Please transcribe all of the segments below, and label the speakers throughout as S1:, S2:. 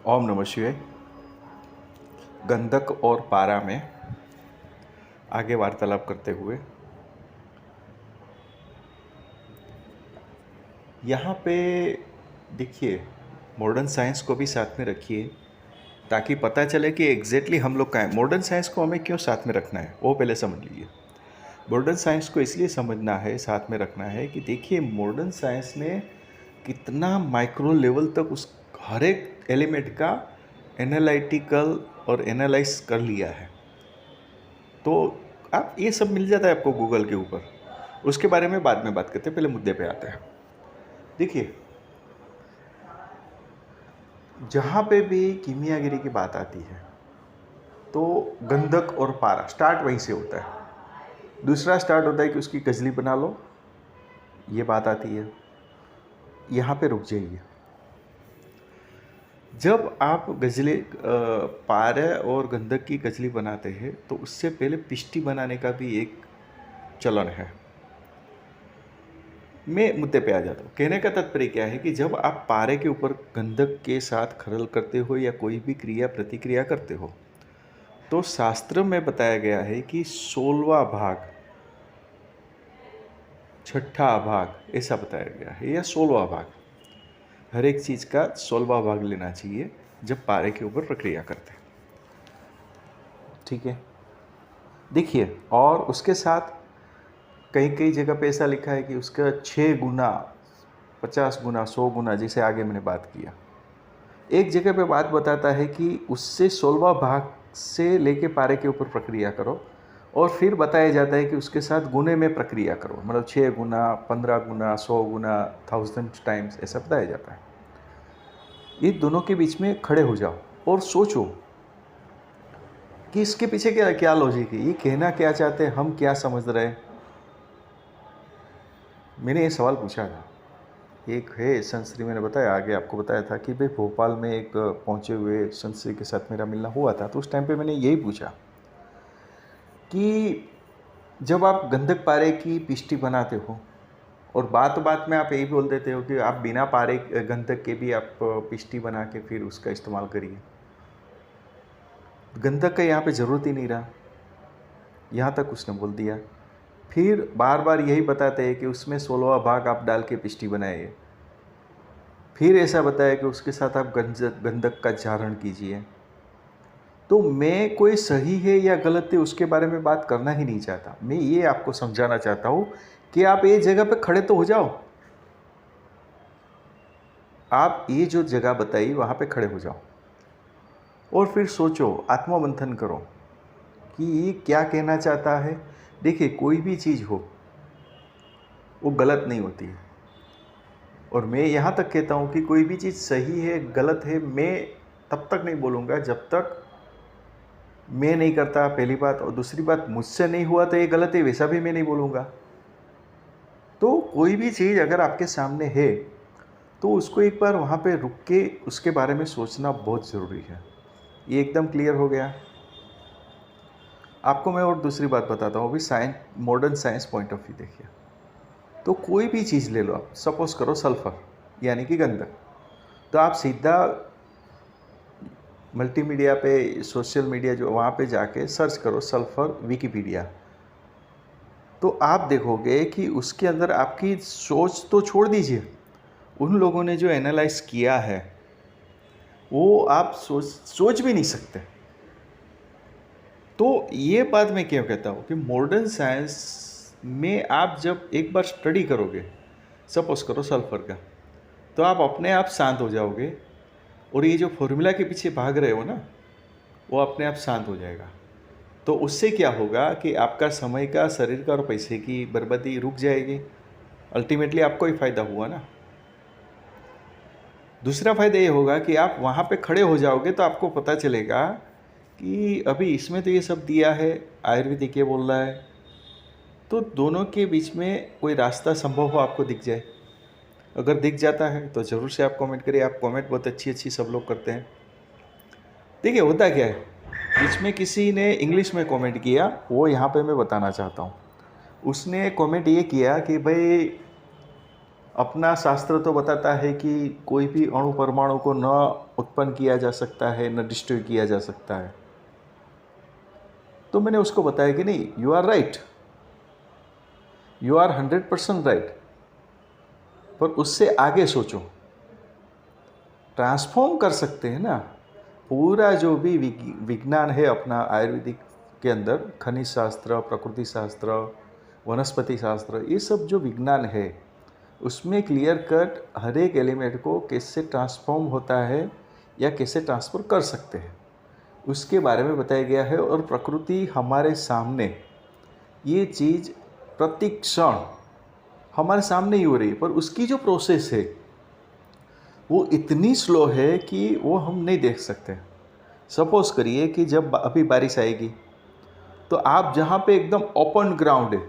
S1: ओम नमः शिवाय। गंधक और पारा में आगे वार्तालाप करते हुए यहाँ पे देखिए, मॉडर्न साइंस को भी साथ में रखिए ताकि पता चले कि एग्जैक्टली हम लोग कहाँ हैं। मॉडर्न साइंस को हमें क्यों साथ में रखना है वो पहले समझ लीजिए। मॉडर्न साइंस को इसलिए समझना है, साथ में रखना है कि देखिए मॉडर्न साइंस ने कितना माइक्रो लेवल तक उस हर एक एलिमेंट का एनालिटिकल और एनालाइज कर लिया है। तो आप ये सब मिल जाता है आपको गूगल के ऊपर। उसके बारे में बाद में बात करते हैं, पहले मुद्दे पे आते हैं। देखिए, जहाँ पे भी कीमियागिरी की बात आती है तो गंधक और पारा स्टार्ट वहीं से होता है। दूसरा स्टार्ट होता है कि उसकी गजली बना लो, ये बात आती है। यहाँ पे रुक जाइए। जब आप गजले पारा और गंधक की गजली बनाते हैं तो उससे पहले पिष्टी बनाने का भी एक चलन है। मैं मुद्दे पे आ जाता हूँ। कहने का तात्पर्य क्या है कि जब आप पारे के ऊपर गंधक के साथ खरल करते हो या कोई भी क्रिया प्रतिक्रिया करते हो तो शास्त्र में बताया गया है कि 16वां भाग, छठा भाग ऐसा बताया गया है, या 16वां भाग, हर एक चीज़ का 16वां भाग लेना चाहिए जब पारे के ऊपर प्रक्रिया करते हैं। ठीक है, देखिए, और उसके साथ कई कई जगह पे ऐसा लिखा है कि उसका 6 गुना, 50 गुना, 100 गुना, जैसे आगे मैंने बात किया। एक जगह पे बात बताता है कि उससे 16वां भाग से लेके पारे के ऊपर प्रक्रिया करो, और फिर बताया जाता है कि उसके साथ गुने में प्रक्रिया करो, मतलब 6 गुना, 15 गुना, 100 गुना, 1000 टाइम्स, ऐसा बताया जाता है। ये दोनों के बीच में खड़े हो जाओ और सोचो कि इसके पीछे क्या क्या लॉजिक है, ये कहना क्या चाहते हैं, हम क्या समझ रहे हैं। मैंने ये सवाल पूछा था, एक है संत, मैंने बताया, आगे आपको बताया था कि भाई भोपाल में एक पहुंचे हुए संत के साथ मेरा मिलना हुआ था। तो उस टाइम पे मैंने यही पूछा कि जब आप गंधक पारे की पिष्टी बनाते हो और बात बात में आप यही बोल देते हो कि आप बिना पारे गंधक के भी आप पिष्टी बना के फिर उसका इस्तेमाल करिए, गंधक का यहाँ पे ज़रूरत ही नहीं रहा, यहाँ तक उसने बोल दिया। फिर बार बार यही बताते हैं कि उसमें 16वां भाग आप डाल के पिष्टी बनाइए। फिर ऐसा बताया कि उसके साथ आप गंधक का चारण कीजिए। तो मैं कोई सही है या गलत है उसके बारे में बात करना ही नहीं चाहता। मैं ये आपको समझाना चाहता हूँ कि आप ये जगह पे खड़े तो हो जाओ। आप ये जो जगह बताई वहाँ पे खड़े हो जाओ और फिर सोचो, आत्ममंथन करो कि ये क्या कहना चाहता है। देखिए, कोई भी चीज़ हो वो गलत नहीं होती है, और मैं यहाँ तक कहता हूँ कि कोई भी चीज़ सही है गलत है मैं तब तक नहीं बोलूँगा जब तक मैं नहीं करता, पहली बात। और दूसरी बात, मुझसे नहीं हुआ तो ये गलत है, वैसा भी मैं नहीं बोलूँगा। तो कोई भी चीज़ अगर आपके सामने है तो उसको एक बार वहाँ पे रुक के उसके बारे में सोचना बहुत ज़रूरी है। ये एकदम क्लियर हो गया। आपको मैं और दूसरी बात बताता हूँ। अभी science, modern science point of view देखिए, तो कोई भी चीज़ ले लो आप, सपोज करो सल्फ़र यानी कि गंधक, तो आप सीधा मल्टीमीडिया पे, सोशल मीडिया जो, वहाँ पे जाके सर्च करो सल्फ़र विकिपीडिया, तो आप देखोगे कि उसके अंदर आपकी सोच तो छोड़ दीजिए, उन लोगों ने जो एनालाइज किया है वो आप सोच भी नहीं सकते। तो ये बात मैं क्यों कहता हूँ कि मॉडर्न साइंस में आप जब एक बार स्टडी करोगे, सपोज करो सल्फ़र का, तो आप अपने आप शांत हो जाओगे, और ये जो फॉर्मूला के पीछे भाग रहे हो ना, वो अपने आप शांत हो जाएगा। तो उससे क्या होगा कि आपका समय का, शरीर का और पैसे की बर्बादी रुक जाएगी। अल्टीमेटली आपको ही फ़ायदा हुआ ना। दूसरा फ़ायदा ये होगा कि आप वहाँ पे खड़े हो जाओगे तो आपको पता चलेगा कि अभी इसमें तो ये सब दिया है, आयुर्वेदिक ये बोल रहा है, तो दोनों के बीच में कोई रास्ता संभव हो आपको दिख जाए। अगर दिख जाता है तो ज़रूर से आप कमेंट करिए। आप कमेंट बहुत अच्छी सब लोग करते हैं। देखिए, होता क्या है, बीच में किसी ने इंग्लिश में कमेंट किया, वो यहाँ पे मैं बताना चाहता हूँ। उसने कमेंट ये किया कि भाई अपना शास्त्र तो बताता है कि कोई भी अणु परमाणु को न उत्पन्न किया जा सकता है, न डिस्ट्रॉय किया जा सकता है। तो मैंने उसको बताया कि नहीं, you are right, you are 100% right, पर उससे आगे सोचो, ट्रांसफॉर्म कर सकते हैं ना। पूरा जो भी विज्ञान है अपना आयुर्वेदिक के अंदर, खनिज शास्त्र, प्रकृति शास्त्र, वनस्पति शास्त्र, ये सब जो विज्ञान है उसमें क्लियर कट हर एक एलिमेंट को कैसे ट्रांसफॉर्म होता है या कैसे ट्रांसफर कर सकते हैं उसके बारे में बताया गया है। और प्रकृति हमारे सामने ये चीज़ प्रति क्षण हमारे सामने ही हो रही है, पर उसकी जो प्रोसेस है वो इतनी स्लो है कि वो हम नहीं देख सकते। सपोज़ करिए कि जब अभी बारिश आएगी तो आप जहाँ पे एकदम ओपन ग्राउंड है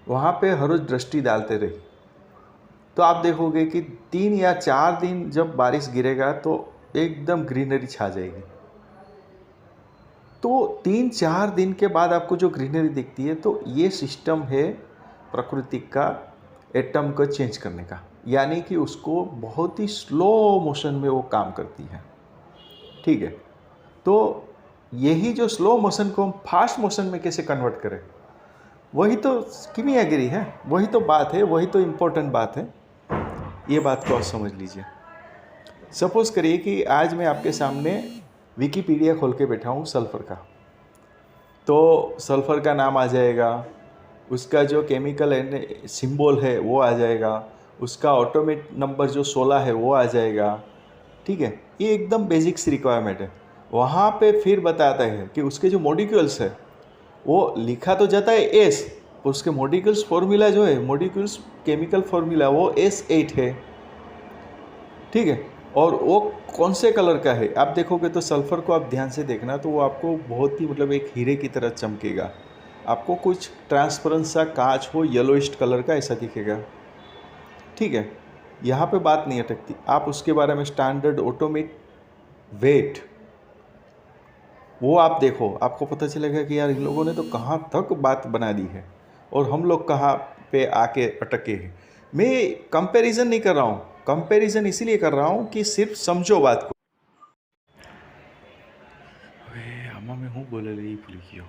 S1: वहाँ पे हर रोज़ दृष्टि डालते रहिए, तो आप देखोगे कि 3 या 4 दिन जब बारिश गिरेगा तो एकदम ग्रीनरी छा जाएगी। तो 3-4 दिन के बाद आपको जो ग्रीनरी दिखती है, तो ये सिस्टम है प्रकृति का एटम को चेंज करने का, यानी कि उसको बहुत ही स्लो मोशन में वो काम करती है। ठीक है, तो यही जो स्लो मोशन को हम फास्ट मोशन में कैसे कन्वर्ट करें, वही तो कीमियागिरी है, वही तो बात है, वही तो इम्पोर्टेंट बात है। ये बात को आप समझ लीजिए। सपोज़ करिए कि आज मैं आपके सामने विकिपीडिया खोल के बैठा हूँ सल्फ़र का, तो सल्फ़र का नाम आ जाएगा, उसका जो केमिकल सिंबल है वो आ जाएगा, उसका ऑटोमेट नंबर जो 16 है वो आ जाएगा। ठीक है, ये एकदम बेसिक्स रिक्वायरमेंट है। वहाँ पे फिर बताता है कि उसके जो मॉलिक्यूल्स है वो लिखा तो जाता है एस, उसके मॉलिक्यूल्स फॉर्मूला जो है, मॉलिक्यूल्स केमिकल फॉर्मूला वो S8 है। ठीक है, और वो कौन से कलर का है आप देखोगे तो सल्फ़र को आप ध्यान से देखना, तो वो आपको बहुत ही मतलब एक हीरे की तरह चमकेगा। आपको कुछ ट्रांसपेरेंट सा कांच हो येलोइस्ट कलर का ऐसा दिखेगा। ठीक है, यहाँ पे बात नहीं अटकती। आप उसके बारे में स्टैंडर्ड ऑटोमेट वेट वो आप देखो, आपको पता चलेगा कि यार इन लोगों ने तो कहाँ तक बात बना दी है और हम लोग कहाँ पे आके अटके हैं। मैं कंपैरिजन नहीं कर रहा हूँ, कंपैरिजन इसीलिए कर रहा हूँ कि सिर्फ समझो बात को। आमा में हूँ बोले भूल गयो।